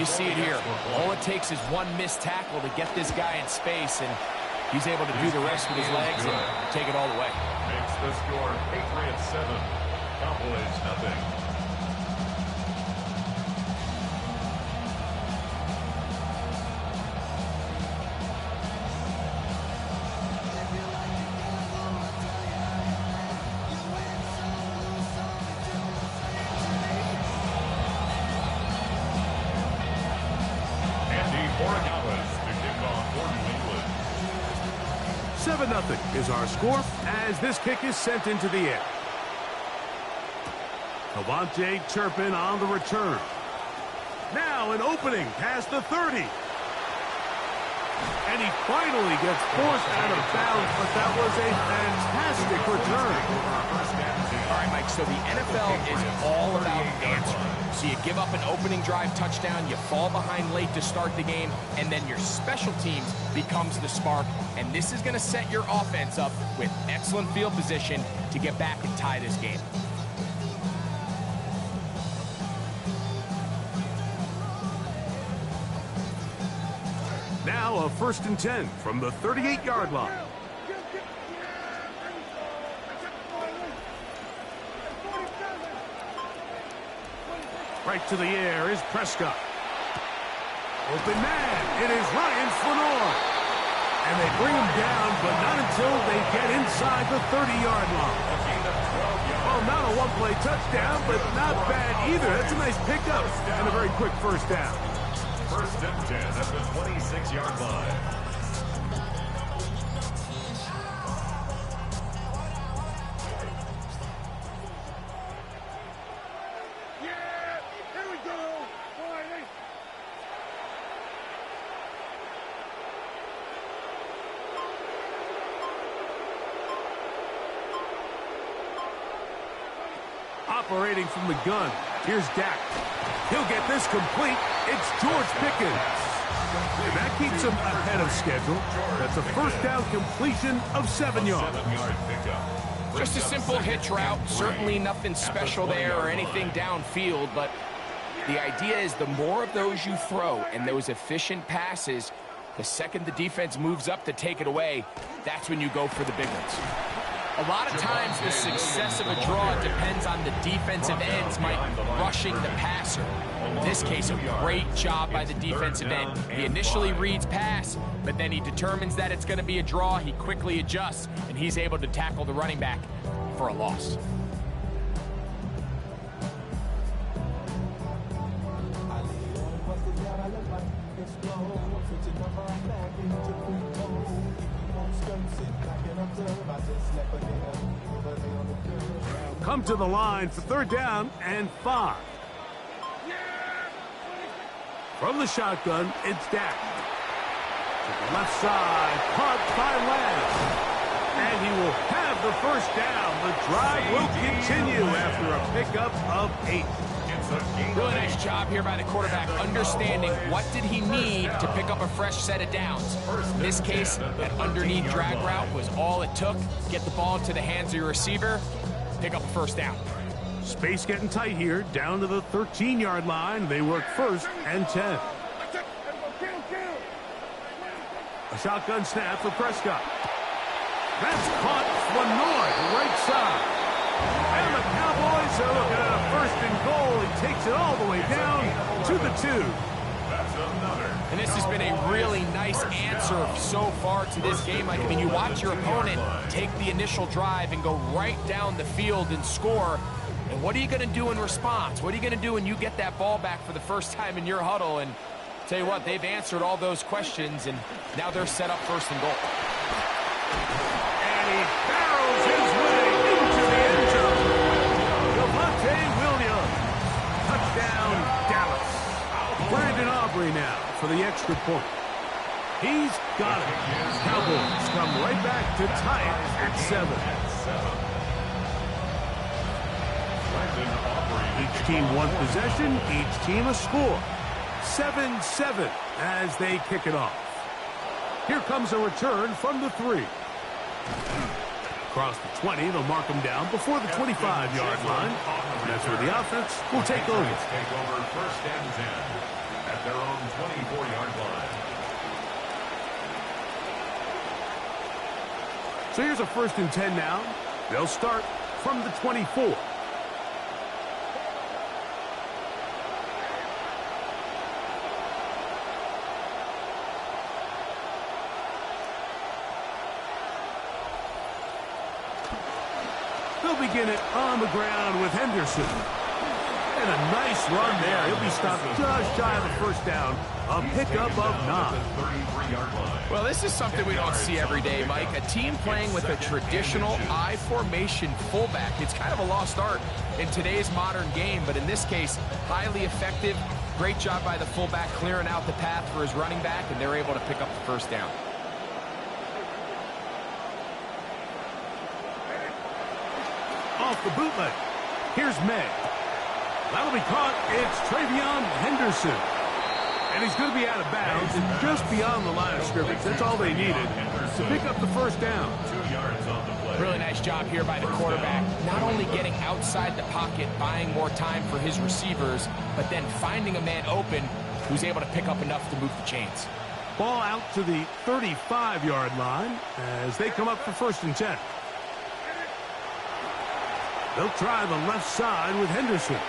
you see it here. All it takes is one missed tackle to get this guy in space, and he's able to do the rest with his legs and take it all the way. Makes the score Patriots 7, Cowboys nothing. Nothing is our score as this kick is sent into the air. Devontae Turpin on the return. Now an opening past the 30. And he finally gets forced out of bounds, but that was a fantastic return. All right, Mike, so the NFL is all about answering. So you give up an opening drive touchdown, you fall behind late to start the game, and then your special teams becomes the spark. And this is going to set your offense up with excellent field position to get back and tie this game. Now a 1st and 10 from the 38-yard line. Right to the air is Prescott. Open man, it is Ryan Flanor. And they bring him down, but not until they get inside the 30-yard line. Well, not a one-play touchdown, but not bad either. That's a nice pickup and a very quick first down. 1st and 10 at the 26-yard line. Operating from the gun, here's Dak. He'll get this complete. It's George Pickens. And that keeps him ahead of schedule. That's a first down completion of 7 yards. Just a simple hitch route. Certainly nothing special there or anything downfield, but the idea is the more of those you throw and those efficient passes, the second the defense moves up to take it away, that's when you go for the big ones. A lot of times the success of a draw depends on the defensive ends, Mike, rushing the passer. In this case, a great job by the defensive end. He initially reads pass, but then he determines that it's going to be a draw. He quickly adjusts, and he's able to tackle the running back for a loss. Come to the line for 3rd down and 5. From the shotgun, it's Dak. To the left side, caught by Lance. And he will have the first down. The drive will continue after a pickup of 8. Really nice job here by the quarterback, understanding what did he need to pick up a fresh set of downs. In this case, that underneath drag route was all it took. Get the ball into the hands of your receiver, pick up a first down. Space getting tight here, down to the 13-yard line. They work 1st and 10. A shotgun snap for Prescott. That's caught Flanor, the right side. And the Cowboys are looking at a 1st and goal. He takes it all the way down to the 2. And this has been a really nice answer so far to this game. I mean, you watch your opponent take the initial drive and go right down the field and score. And what are you going to do in response? What are you going to do when you get that ball back for the first time in your huddle? And tell you what, they've answered all those questions, and now they're set up 1st and goal. And he barrels his way into the end zone. Devontae Williams. Touchdown, Dallas. Brandon Aubrey now for the extra point. He's got it. Cowboys come right back to tie it at 7. Each team one possession, each team a score. 7-7 as they kick it off. Here comes a return from the 3. Across the 20, they'll mark them down before the 25-yard line. And that's where the offense will take over. 1st and 10 at at their own 24-yard line. So here's a 1st and 10 now. They'll start from the 24. They'll begin it on the ground with Henderson. And a nice run there. He'll be stopped just shy of the 1st down. A pickup of 9. Well, this is something we don't see every day, Mike. A team playing with a traditional I formation fullback. It's kind of a lost art in today's modern game, but in this case, highly effective. Great job by the fullback clearing out the path for his running back, and they're able to pick up the 1st down. Off the bootleg. Here's May. That'll be caught. It's Travion Henderson. And he's going to be out of bounds and just beyond the line of scrimmage. That's all they needed to pick up the 1st down. 2 yards on the play. Really nice job here by the quarterback. Not only getting outside the pocket, buying more time for his receivers, but then finding a man open who's able to pick up enough to move the chains. Ball out to the 35-yard line as they come up for 1st and 10. They'll try the left side with Henderson.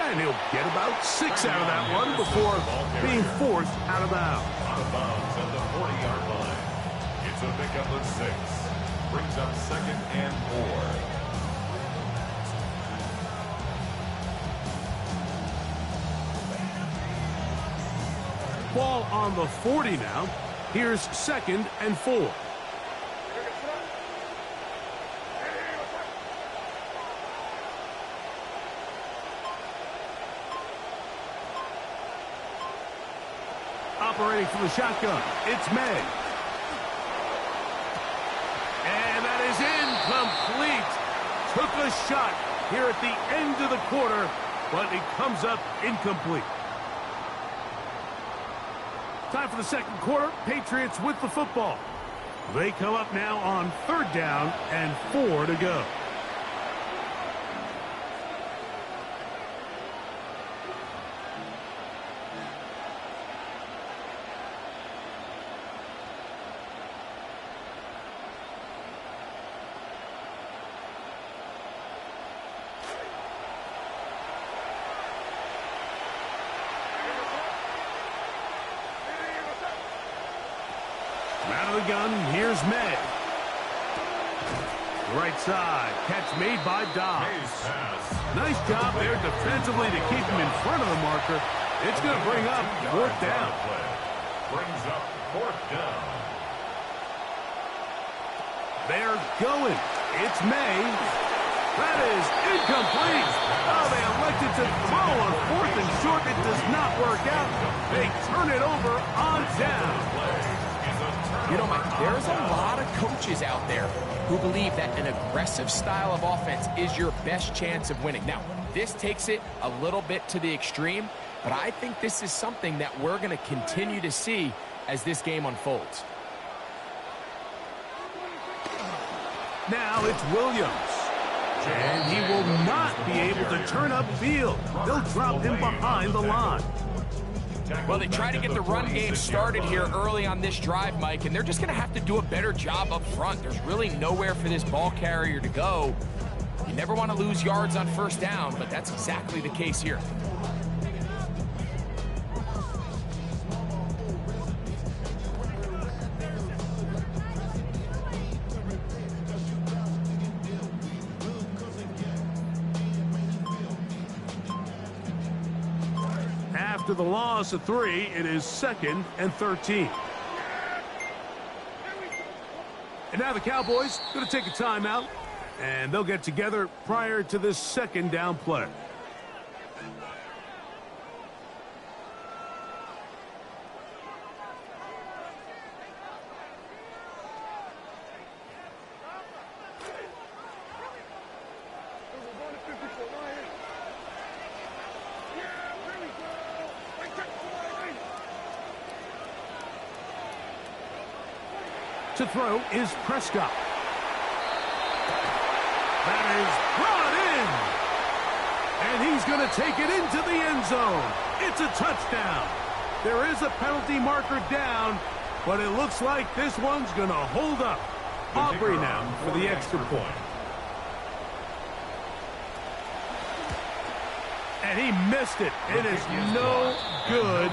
And he'll get about 6 out of that one before being forced out of bounds. Out of bounds at the 40-yard line. It's a pickup of 6. Brings up 2nd and 4. Ball on the 40 now. Here's 2nd and 4. Operating from the shotgun, it's May. And that is incomplete. Took a shot here at the end of the quarter, but it comes up incomplete. Time for the 2nd quarter. Patriots with the football. They come up now on 3rd down and 4 to go. Out of the gun, here's May. Right side, catch made by Dobbs. Nice job there defensively to keep him in front of the marker. It's going to bring up 4th down. Brings up 4th down. They're going. It's May. That is incomplete. Oh, they elected to throw on 4th and short. It does not work out. They turn it over on down. You know, Mike, there's a lot of coaches out there who believe that an aggressive style of offense is your best chance of winning. Now, this takes it a little bit to the extreme, but I think this is something that we're going to continue to see as this game unfolds. Now it's Williams. And he will not be able to turn upfield. They'll drop him behind the line. Well, they try to get the run game started here early on this drive, Mike, and they're just going to have to do a better job up front. There's really nowhere for this ball carrier to go. You never want to lose yards on 1st down, but that's exactly the case here. After the loss of 3, it is 2nd and 13. And now the Cowboys going to take a timeout, and they'll get together prior to this 2nd down play. To throw is Prescott. That is brought in. And he's going to take it into the end zone. It's a touchdown. There is a penalty marker down, but it looks like this one's going to hold up. Aubrey now for the extra point. And he missed it. It is no good.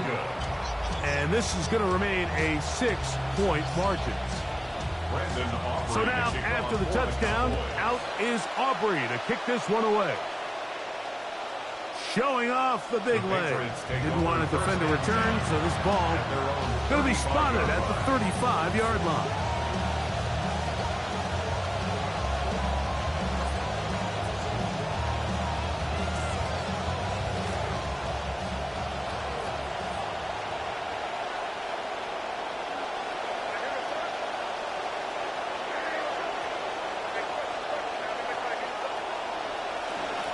And this is going to remain a 6-point margin. So now, after the touchdown, out is Aubrey to kick this one away. Showing off the big leg. Didn't want to defend a return, so this ball going to be spotted at the 35-yard line.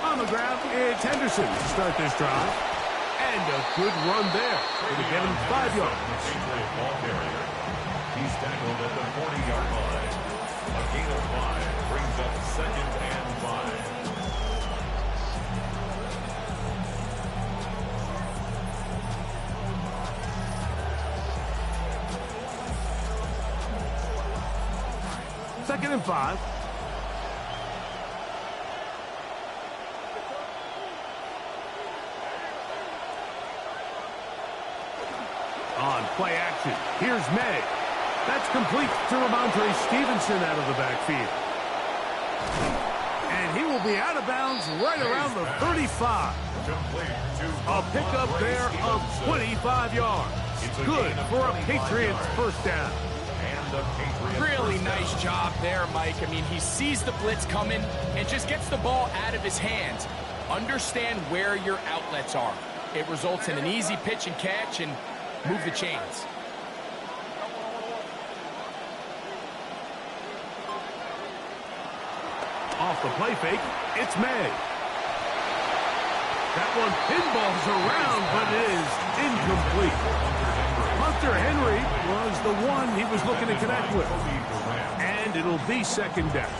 On the ground, it's Henderson to start this drive. And a good run there. Going to get him 5 yards. He's tackled at the 40-yard line. A gain of 5 brings up 2nd and 5. Second and 5. On play action, here's May. That's complete to Ramondre Stevenson out of the backfield. And he will be out of bounds right around the 35. A pickup there of 25 yards. Good for a Patriots first down. Really nice job there, Mike. I mean, he sees the blitz coming and just gets the ball out of his hands. Understand where your outlets are. It results in an easy pitch and catch and move the chains. Off the play fake, it's May. That one pinballs around, but it is incomplete. Hunter Henry was the one he was looking to connect with. And it'll be second down.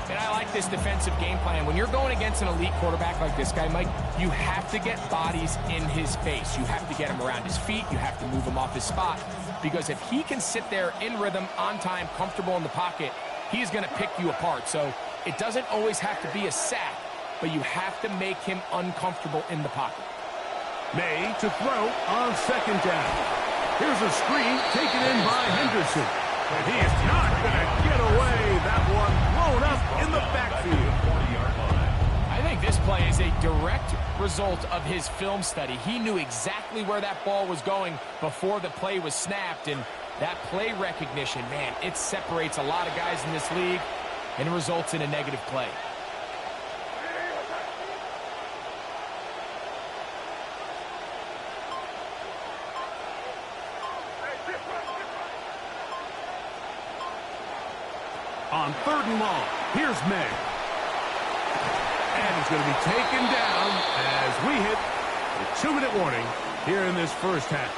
And I like this defensive game plan. When you're going against an elite quarterback like this guy, Mike, you have to get bodies in his face. You have to get him around his feet. You have to move him off his spot. Because if he can sit there in rhythm, on time, comfortable in the pocket, he's going to pick you apart. So it doesn't always have to be a sack, but you have to make him uncomfortable in the pocket. May to throw on second down. Here's a screen taken in by Henderson. And he is not going to get away. That one blown up in the backfield. I think this play is a direct result of his film study. He knew exactly where that ball was going before the play was snapped. And that play recognition, man, it separates a lot of guys in this league and results in a negative play. On third and long, here's May. And he's going to be taken down as we hit the 2-minute warning here in this first half.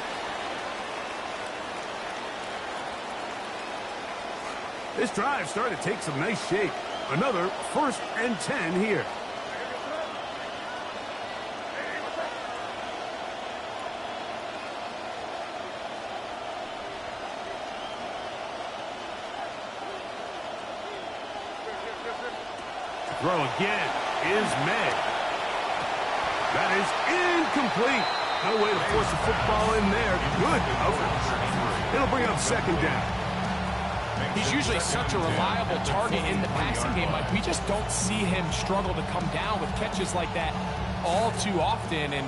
This drive started to take some nice shape. Another 1st and 10 here. Throw again is May. That is incomplete. No way to force the football in there. Good coverage. It'll bring up second down. He's usually such a reliable target in the passing game, but we just don't see him struggle to come down with catches like that all too often. And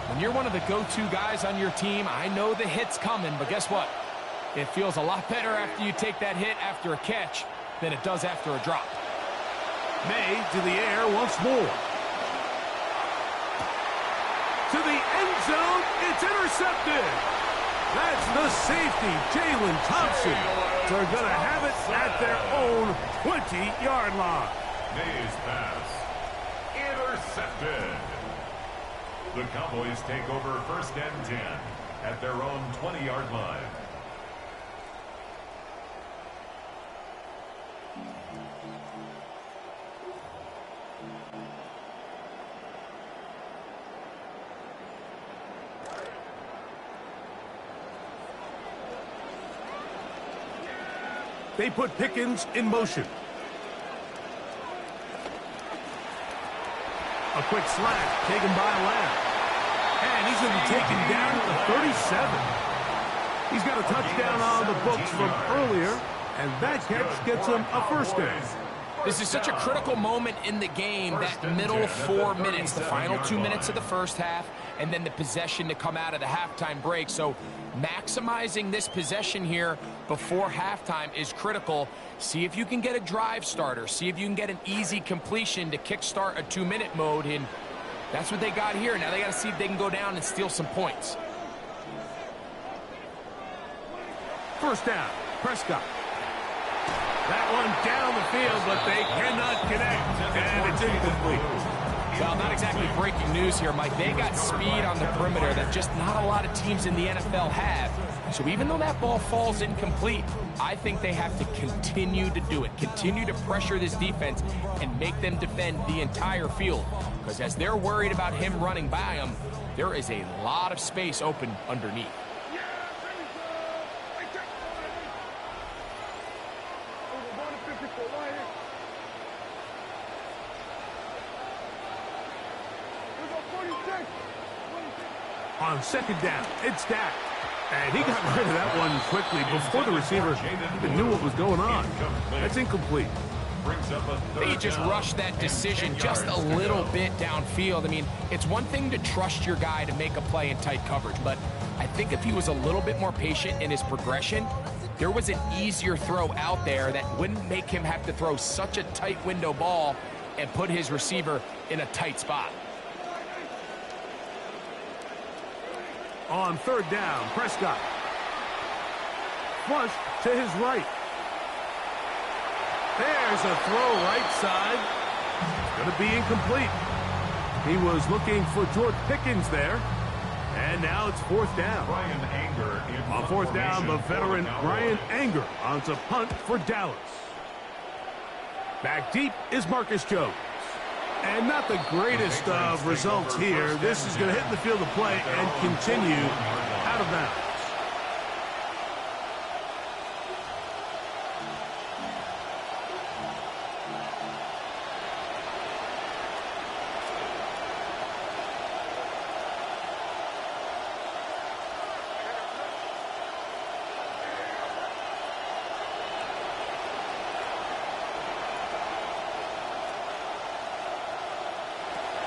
when you're one of the go-to guys on your team, I know the hit's coming, but guess what? It feels a lot better after you take that hit after a catch than it does after a drop. May to the air once more. To the end zone, it's intercepted. That's the safety, Jalen Thompson. So they're going to have it at their own 20-yard line. May's pass intercepted. The Cowboys take over 1st and 10 at their own 20-yard line. They put Pickens in motion. A quick slant taken by Lamb. And he's going to be taken down at the 37. He's got a touchdown on the books from earlier, and that catch gets him a first down. This is such a critical moment in the game, that middle 4 minutes, the final 2 minutes of the first half, and then the possession to come out of the halftime break. So maximizing this possession here before halftime is critical. See if you can get a drive starter. See if you can get an easy completion to kickstart a 2-minute mode, and that's what they got here. Now they got to see if they can go down and steal some points. First down, Prescott. That one down the field, but they cannot connect, and it's incomplete. Well, not exactly breaking news here, Mike. They got speed on the perimeter that just not a lot of teams in the NFL have. So even though that ball falls incomplete, I think they have to continue to do it, continue to pressure this defense and make them defend the entire field. Because as they're worried about him running by them, there is a lot of space open underneath. On second down, it's Dak. And he got rid of that one quickly before the receiver even knew what was going on. That's incomplete. They just rushed that decision just a little bit downfield. I mean, it's one thing to trust your guy to make a play in tight coverage, but I think if he was a little bit more patient in his progression, there was an easier throw out there that wouldn't make him have to throw such a tight window ball and put his receiver in a tight spot. On third down, Prescott. Flush to his right. There's a throw right side. It's going to be incomplete. He was looking for George Pickens there. And now it's fourth down. On fourth down, the veteran Brian Anger on to punt for Dallas. Back deep is Marcus Jones. And not the greatest of results here. This is going to hit the field of play and continue out of bounds.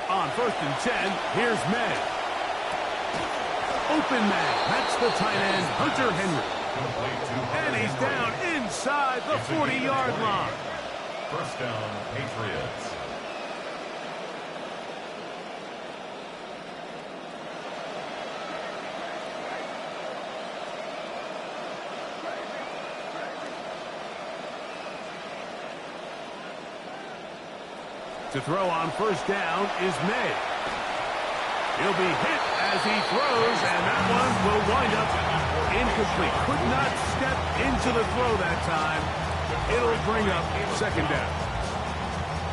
On first and 10, here's May. Open man. That's the tight end, Hunter Henry. And he's down inside the 40-yard line. First down, Patriots. To throw on first down is May. He'll be hit as he throws, and that one will wind up incomplete. Could not step into the throw that time. It'll bring up second down.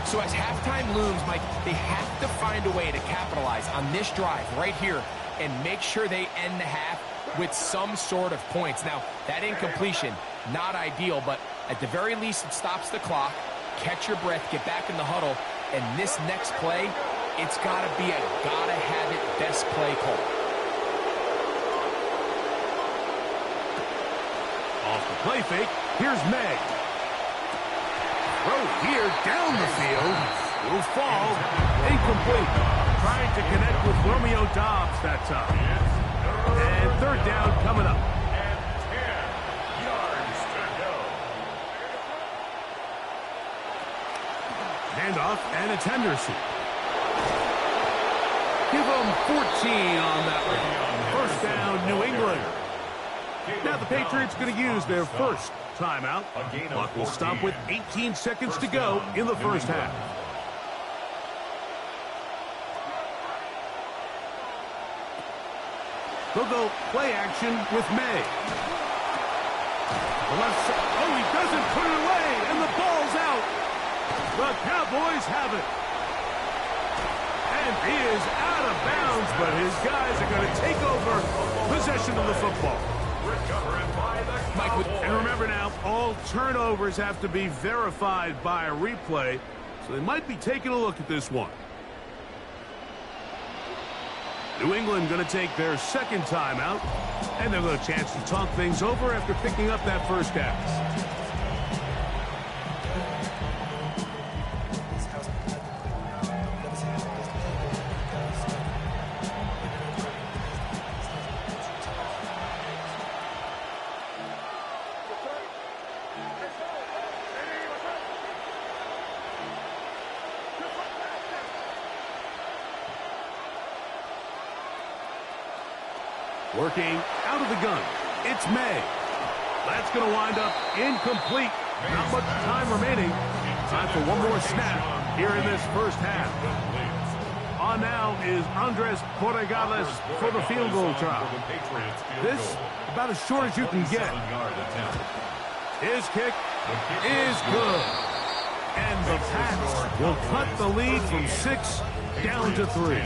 So as halftime looms, Mike, they have to find a way to capitalize on this drive right here and make sure they end the half with some sort of points. Now, that incompletion, not ideal, but at the very least it stops the clock. Catch your breath, get back in the huddle, and this next play, it's got to be a gotta-have-it best play call. Off the play fake, here's May. Throw here down the field. Will fall. Incomplete. Trying to connect with Romeo Doubs that time. And third down coming up. Handoff, and it's Henderson. Give them 14 on that one. First down, New England. Now the Patriots going to use their first timeout. Clock will stop with 18 seconds to go in the first half. They'll go play action with May. The left side. Oh, he doesn't put it away, and the ball's out. The Cowboys have it. And he is out of bounds, but his guys are going to take over possession of the football. Recovering by the And remember now, all Well, turnovers have to be verified by a replay, so they might be taking a look at this one. New England going to take their second timeout, and they'll get a chance to talk things over after picking up that first half. Working out of the gun, it's May. That's going to wind up incomplete. Not much time remaining. Time for one more snap here in this first half. On now is Andres Corregales for the field goal try. This about as short as you can get. His kick is good. And the Pats will cut the lead from 6 down to 3.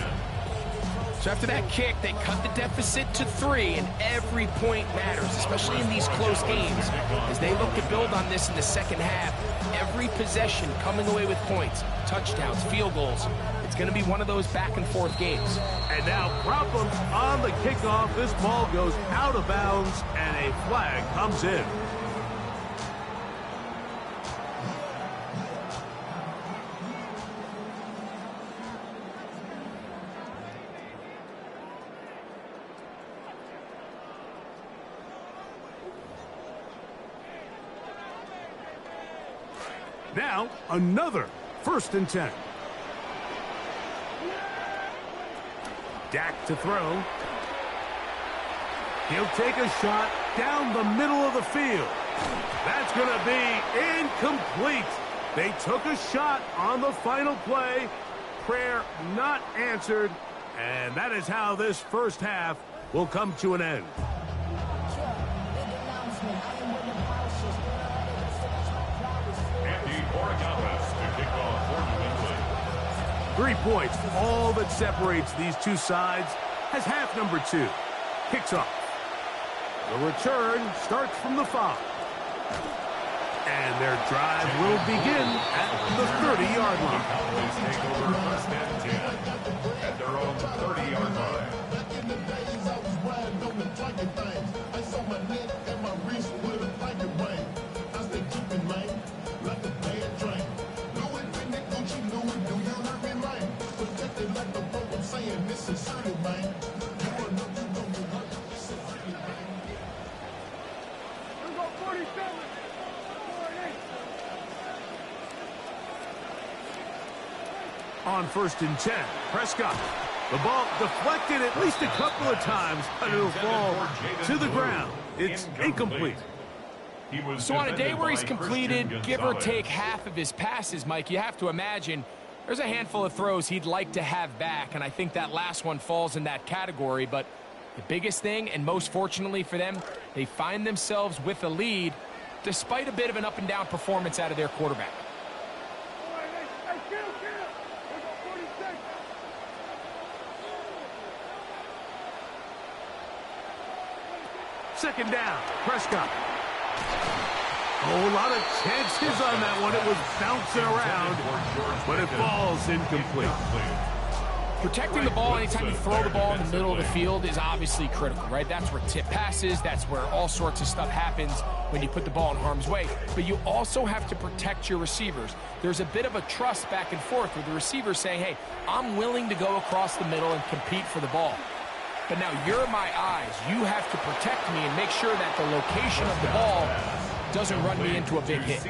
So after that kick, they cut the deficit to 3, and every point matters, especially in these close games. As they look to build on this in the second half, every possession coming away with points, touchdowns, field goals. It's going to be one of those back-and-forth games. And now problems on the kickoff. This ball goes out of bounds, and a flag comes in. Now, another 1st and 10. Dak to throw. He'll take a shot down the middle of the field. That's going to be incomplete. They took a shot on the final play. Prayer not answered. And that is how this first half will come to an end. Andy Corregales to kick off for New England. 3 points, all that separates these two sides, as half number 2 kicks off. The return starts from the 5. And their drive will begin at the 30-yard line. Cowboys take over 1st and 10 at their own 30-yard line. On 1st and 10, Prescott. The ball deflected at least a couple of times, but it'll fall to the ground. It's incomplete. So on a day where he's completed, give or take half of his passes, Mike, you have to imagine there's a handful of throws he'd like to have back, and I think that last one falls in that category. But the biggest thing, and most fortunately for them, they find themselves with a lead despite a bit of an up-and-down performance out of their quarterback. Second down, Prescott. Oh, a lot of chances on that one. It was bouncing around, but it falls incomplete. Protecting the ball anytime you throw the ball in the middle of the field is obviously critical, right? That's where tip passes, that's where all sorts of stuff happens when you put the ball in harm's way. But you also have to protect your receivers. There's a bit of a trust back and forth with the receiver saying, hey, I'm willing to go across the middle and compete for the ball. But now you're my eyes. You have to protect me and make sure that the location of the ball doesn't run me into a big hit.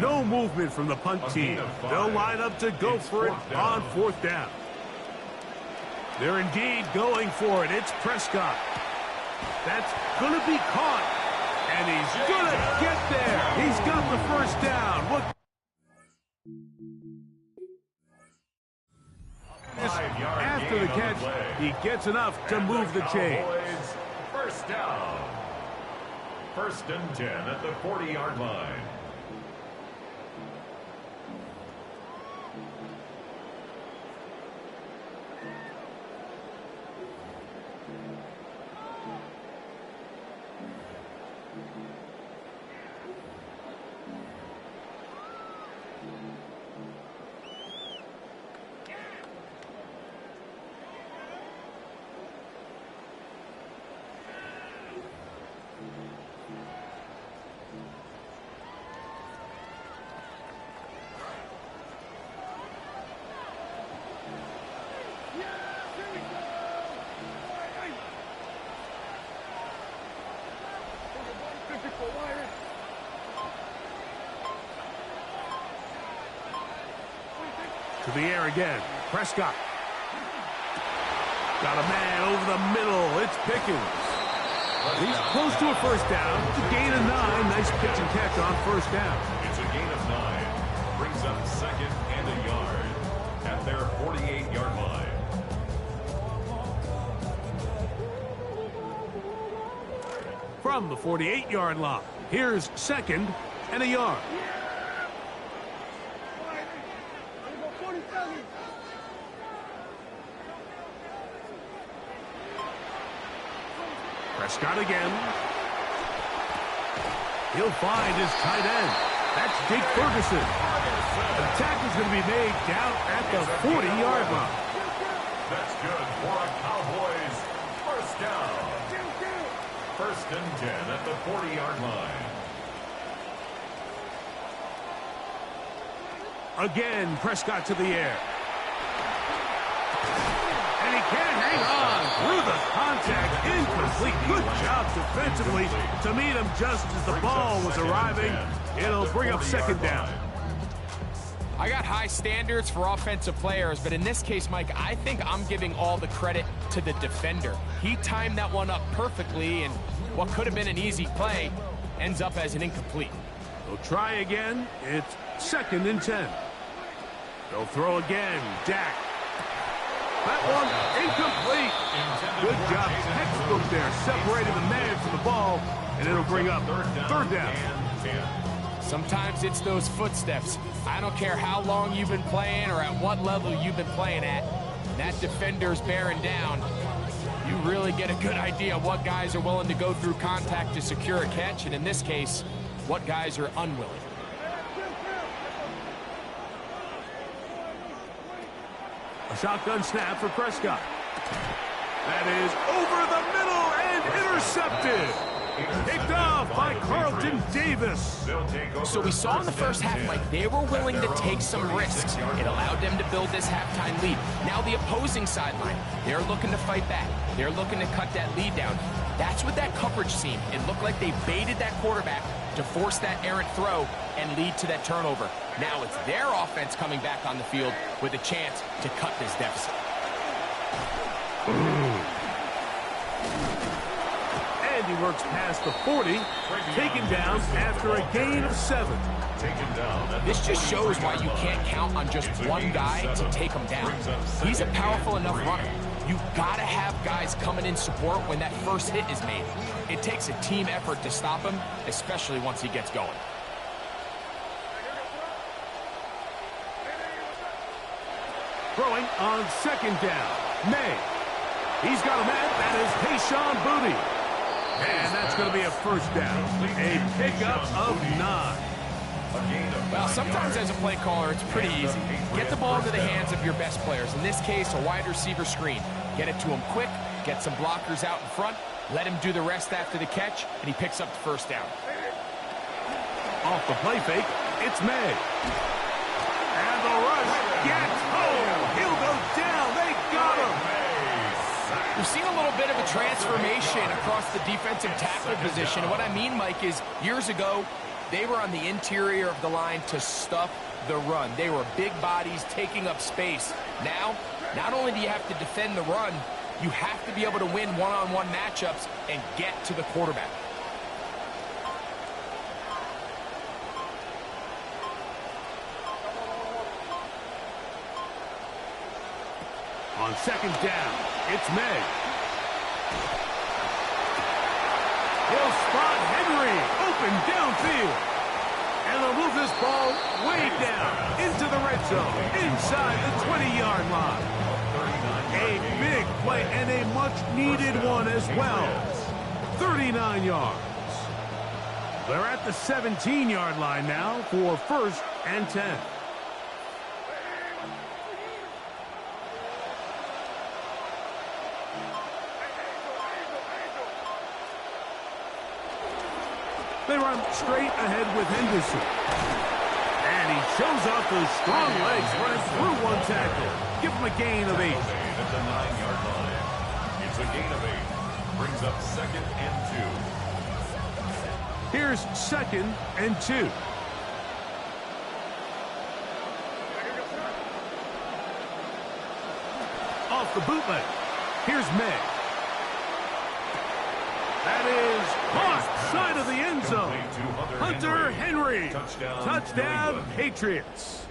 No movement from the punt team. They'll line up to go for it on 4th down. They're indeed going for it. It's Prescott. That's going to be caught. And he's going to get there. He's got the first down. Look. After the catch, he gets enough to move the chains. First down. 1st and 10 at the 40-yard line. To the air again. Prescott. Got a man over the middle. It's Pickens. He's close to a first down. It's a gain of 9. Nice pitch and catch on first down. It's a gain of 9. Brings up second and a yard at their 48-yard line. From the 48-yard line, here's second and a yard. Prescott again. He'll find his tight end. That's Jake Ferguson. The tackle's going to be made down at the 40-yard line. That's good for a Cowboys first down. First and 10 at the 40-yard line. Again, Prescott to the air. And he can't hang on through the contact. Incomplete. Good job defensively to meet him just as the ball was arriving. It'll bring up second down. I got high standards for offensive players, but in this case, Mike, I think I'm giving all the credit to the defender. He timed that one up perfectly, and what could have been an easy play ends up as an incomplete. They'll try again. It's second and 10. They'll throw again. Dak. That one incomplete. Good job. Textbook there, separating the man from the ball, and it'll bring up third down. Sometimes it's those footsteps. I don't care how long you've been playing or at what level you've been playing at. That defender's bearing down. You really get a good idea of what guys are willing to go through contact to secure a catch, and in this case, what guys are unwilling. A shotgun snap for Prescott. That is over the middle and intercepted. Picked off by Carlton Davis. So we saw in the first half, Mike, they were willing to take some risks. It allowed them to build this halftime lead. Now the opposing sideline, they're looking to fight back. They're looking to cut that lead down. That's what that coverage seemed. It looked like they baited that quarterback to force that errant throw and lead to that turnover. Now it's their offense coming back on the field with a chance to cut this deficit. And he works past the 40, taken down after a gain of 7. This just shows why you can't count on just one guy to take him down. He's a powerful enough runner. You've got to have guys coming in support when that first hit is made. It takes a team effort to stop him, especially once he gets going. Throwing on second down. May. He's got a man. That is Tayshaun Boutte. And that's going to be a first down. A pickup of 9. Well, sometimes as a play caller, it's pretty easy. Get the ball into the hands of your best players. In this case, a wide receiver screen. Get it to him quick, get some blockers out in front, let him do the rest after the catch, and he picks up the first down. Off the play fake, it's May. And the rush gets home. He'll go down. They got him. We've seen a little bit of a transformation across the defensive tackle position. And what I mean, Mike, is years ago, they were on the interior of the line to stuff the run. They were big bodies taking up space. Now, not only do you have to defend the run, you have to be able to win one-on-one matchups and get to the quarterback. On second down, it's May. He'll spot Henry open downfield. And they'll move this ball way down into the red zone, inside the 20-yard line. A big play and a much-needed one as well. 39 yards. They're at the 17-yard line now for first and 10. They run straight ahead with Henderson. And he shows off those strong legs running through one tackle. Give him a gain of 8. At the 9-yard line. It's a gain of 8. Brings up second and 2. Here's 2nd and 2. Off the bootleg. Here's May. That is caught side of the end zone. Hunter Henry. Touchdown, Patriots.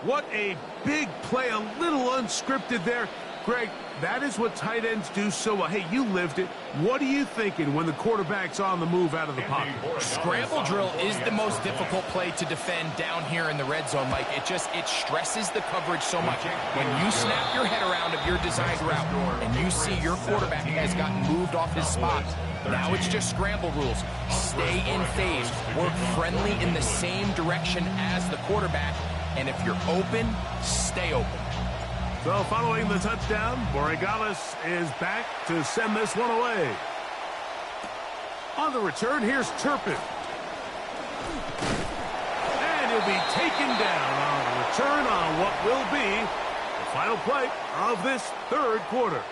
What a big play, a little unscripted there. Greg, that is what tight ends do so well. Hey, you lived it. What are you thinking when the quarterback's on the move out of the pocket? Scramble drill is the most difficult play to defend down here in the red zone, Mike. It stresses the coverage so much. When you snap your head around of your designed route and you see your quarterback has gotten moved off his spot, now it's just scramble rules. Stay in phase. Work friendly in the same direction as the quarterback. And if you're open, stay open. So following the touchdown, Borregales is back to send this one away. On the return, here's Turpin. And he'll be taken down on the return on what will be the final play of this third quarter.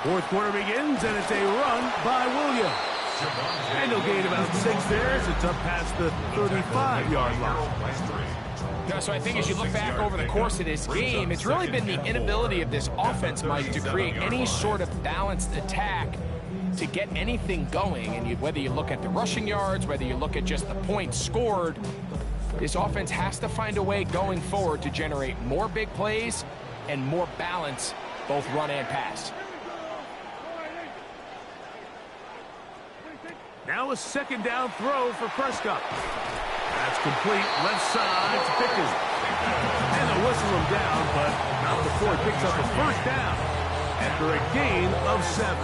Fourth quarter begins, and it's a run by Williams. And he'll gain about 6 there as it's up past the 35-yard line. Yeah, so I think as you look back over the course of this game, it's really been the inability of this offense, Mike, to create any sort of balanced attack to get anything going. And whether you look at the rushing yards, whether you look at just the points scored, this offense has to find a way going forward to generate more big plays and more balance, both run and pass. Now a second down throw for Prescott. That's complete, left side to Pickens. And they'll whistle him down, but not before he picks up a first down after a gain of 7.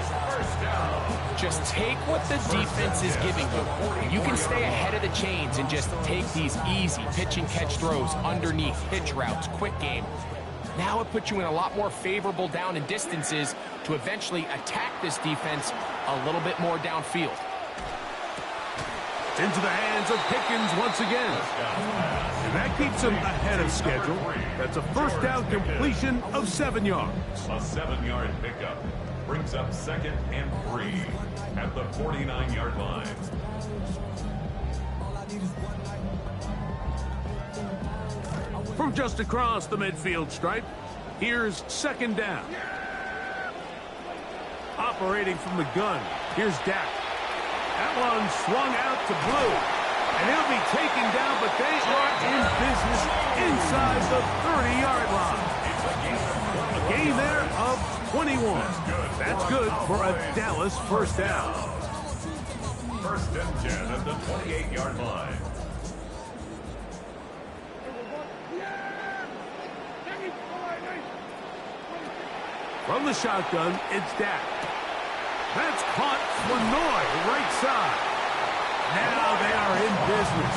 Just take what the defense is giving you. You can stay ahead of the chains and just take these easy pitch and catch throws underneath, hitch routes, quick game. Now it puts you in a lot more favorable down and distances to eventually attack this defense a little bit more downfield. Into the hands of Pickens once again. And that keeps him ahead of schedule. That's a first down completion of 7 yards. A 7-yard pickup brings up 2nd and 3 at the 49-yard line. From just across the midfield stripe, here's 2nd down. Operating from the gun, here's Dak. That one swung out to Blue. And he'll be taken down, but they are in business inside the 30-yard line. A gain there of 21. That's good for a Dallas first down. 1st and 10 at the 28-yard line. From the shotgun, it's Dak. That's caught Flanoy, right side. Now they are in business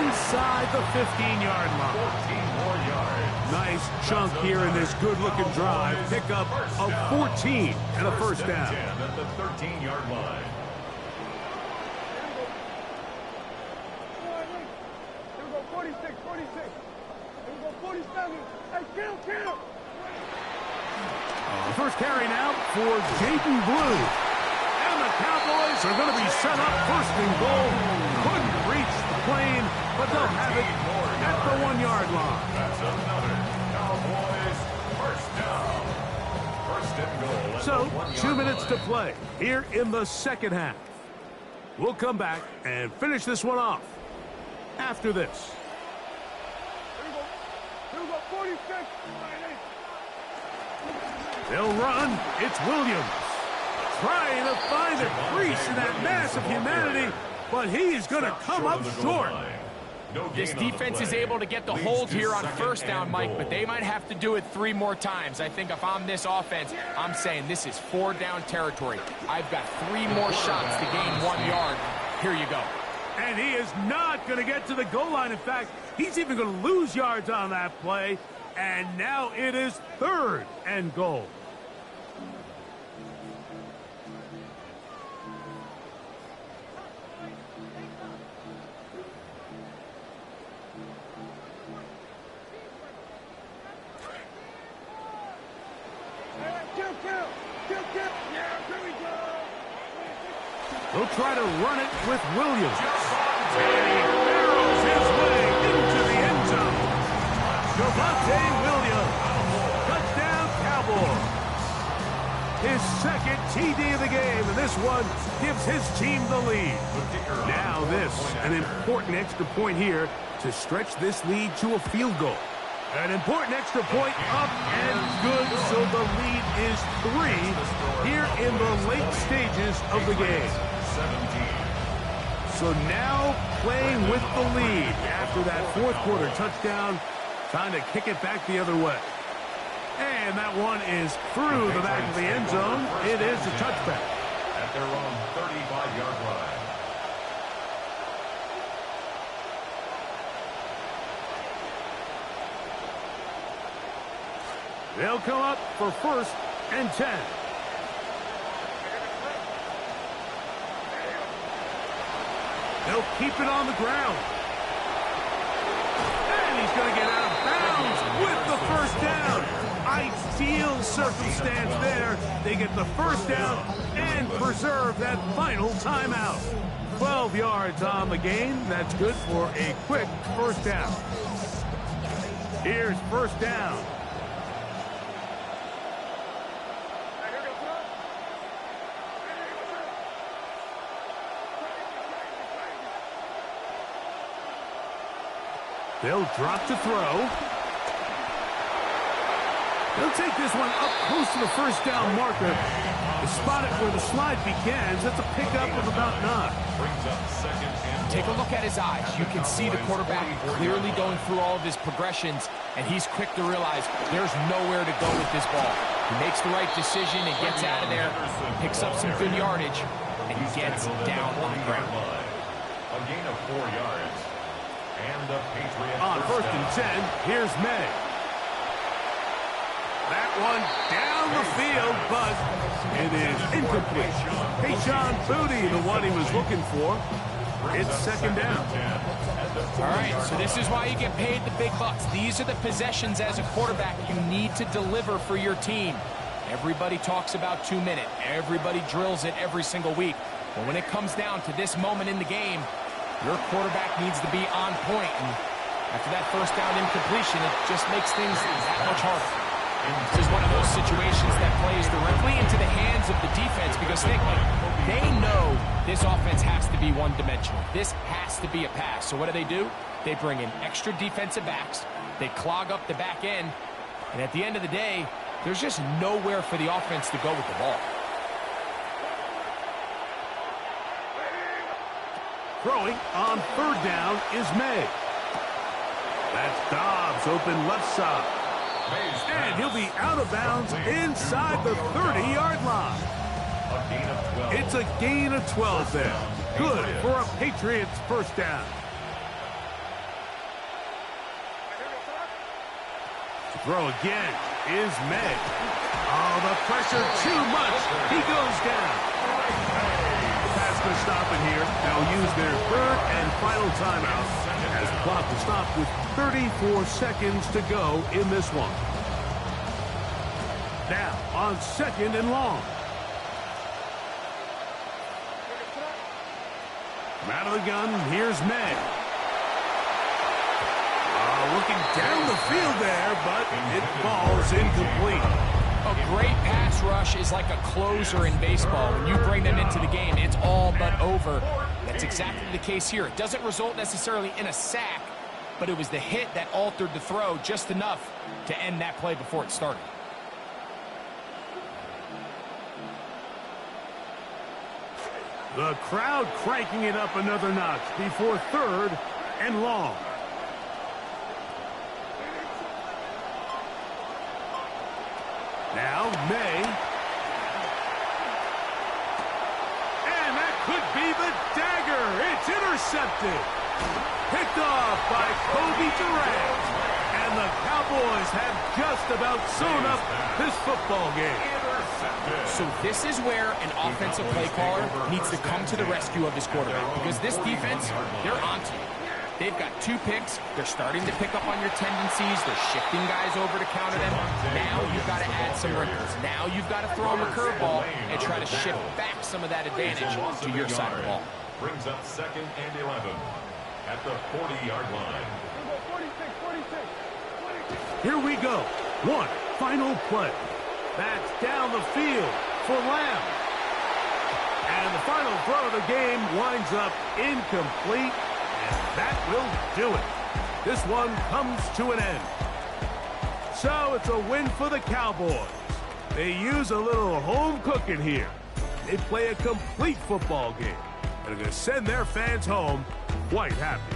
inside the 15-yard line. 14 more yards. Nice chunk here in this good-looking drive. Pick up of 14 and a first down. 10 at the 13-yard line. Here we go, 46, 46. Here we go, 47. Hey, kill. First carry now for Jaden Blue. And the Cowboys are going to be set up 1st and goal. Couldn't reach the plane, but they'll have it at the 1-yard line. That's another Cowboys first down. 1st and goal. So, 2 minutes to play here in the second half. We'll come back and finish this one off after this. Here we go, 46. They'll run. It's Williams. Trying to find a crease in that mass of humanity, but he is going to come up short. This defense is able to get the hold here on first down, Mike, but they might have to do it 3 more times. I think if I'm this offense, I'm saying this is 4 down territory. I've got 3 more shots to gain 1 yard. Here you go. And he is not going to get to the goal line. In fact, he's even going to lose yards on that play. And now it is 3rd and goal. He'll try to run it with Williams. And he barrels his way into the end zone. Javonte Williams. Touchdown, Cowboys. His 2nd TD of the game, and this one gives his team the lead. Now this, an important extra point here to stretch this lead to a field goal. An important extra point up and good, so the lead is 3 here in the late stages of the game. So now playing with the lead after that 4th quarter touchdown, trying to kick it back the other way. And that one is through the back of the end zone. It is a touchback. At their own 35-yard line. They'll come up for 1st and 10. They'll keep it on the ground. And he's going to get out of bounds with the 1st down. Ideal circumstance there. They get the 1st down and preserve that final timeout. 12 yards on the game. That's good for a quick 1st down. Here's 1st down. They'll drop to throw. They'll take this one up close to the 1st down marker. To spot it where the slide begins. That's a pickup of about 9. Take a look at his eyes. You can see the quarterback clearly going through all of his progressions, and he's quick to realize there's nowhere to go with this ball. He makes the right decision and gets out of there, picks up some good yardage, and he gets down on the ground. A gain of 4 yards. And the Patriots on 1st and 10, here's May. That one down the field, but it is incomplete. Kayshon Boutte, the one he was looking for. It's 2nd down. All right, so this is why you get paid the big bucks. These are the possessions as a quarterback you need to deliver for your team. Everybody talks about 2-minute. Everybody drills it every single week. But when it comes down to this moment in the game, your quarterback needs to be on point, and after that 1st down incompletion, it just makes things that much harder. This is one of those situations that plays directly into the hands of the defense because they know this offense has to be one-dimensional. This has to be a pass. So what do? They bring in extra defensive backs. They clog up the back end, and at the end of the day, there's just nowhere for the offense to go with the ball. Throwing on 3rd down is May. That's Dobbs open left side. And he'll be out of bounds inside the 30-yard line. It's a gain of 12 there. Good for a Patriots 1st down. To throw again is May. Oh, the pressure too much. He goes down. To stop it here. They'll use their 3rd and final timeout as the clock will stop with 34 seconds to go in this one. Now on 2nd and long. From out of the gun, here's May. Looking down the field there, but it falls incomplete. A great pass rush is like a closer in baseball. When you bring them into the game, it's all but over. That's exactly the case here. It doesn't result necessarily in a sack, but it was the hit that altered the throw just enough to end that play before it started. The crowd cranking it up another notch before 3rd and long. Now May. And that could be the dagger. It's intercepted. Picked off by Kobe Durant. And the Cowboys have just about sewn up this football game. So this is where an offensive play caller needs to come to the rescue of his quarterback, because this defense, they're onto you. They've got 2 picks. They're starting to pick up on your tendencies. They're shifting guys over to counter them. Now you've got to add some wrinkles. Now you've got to throw them a curveball and try to shift back some of that advantage to your side of the ball. Brings up 2nd and 11 at the 40-yard line. 46. Here we go. One final play. That's down the field for Lamb. And the final throw of the game winds up incomplete. And that will do it. This one comes to an end. So it's a win for the Cowboys. They use a little home cooking here. They play a complete football game and are going to send their fans home quite happy.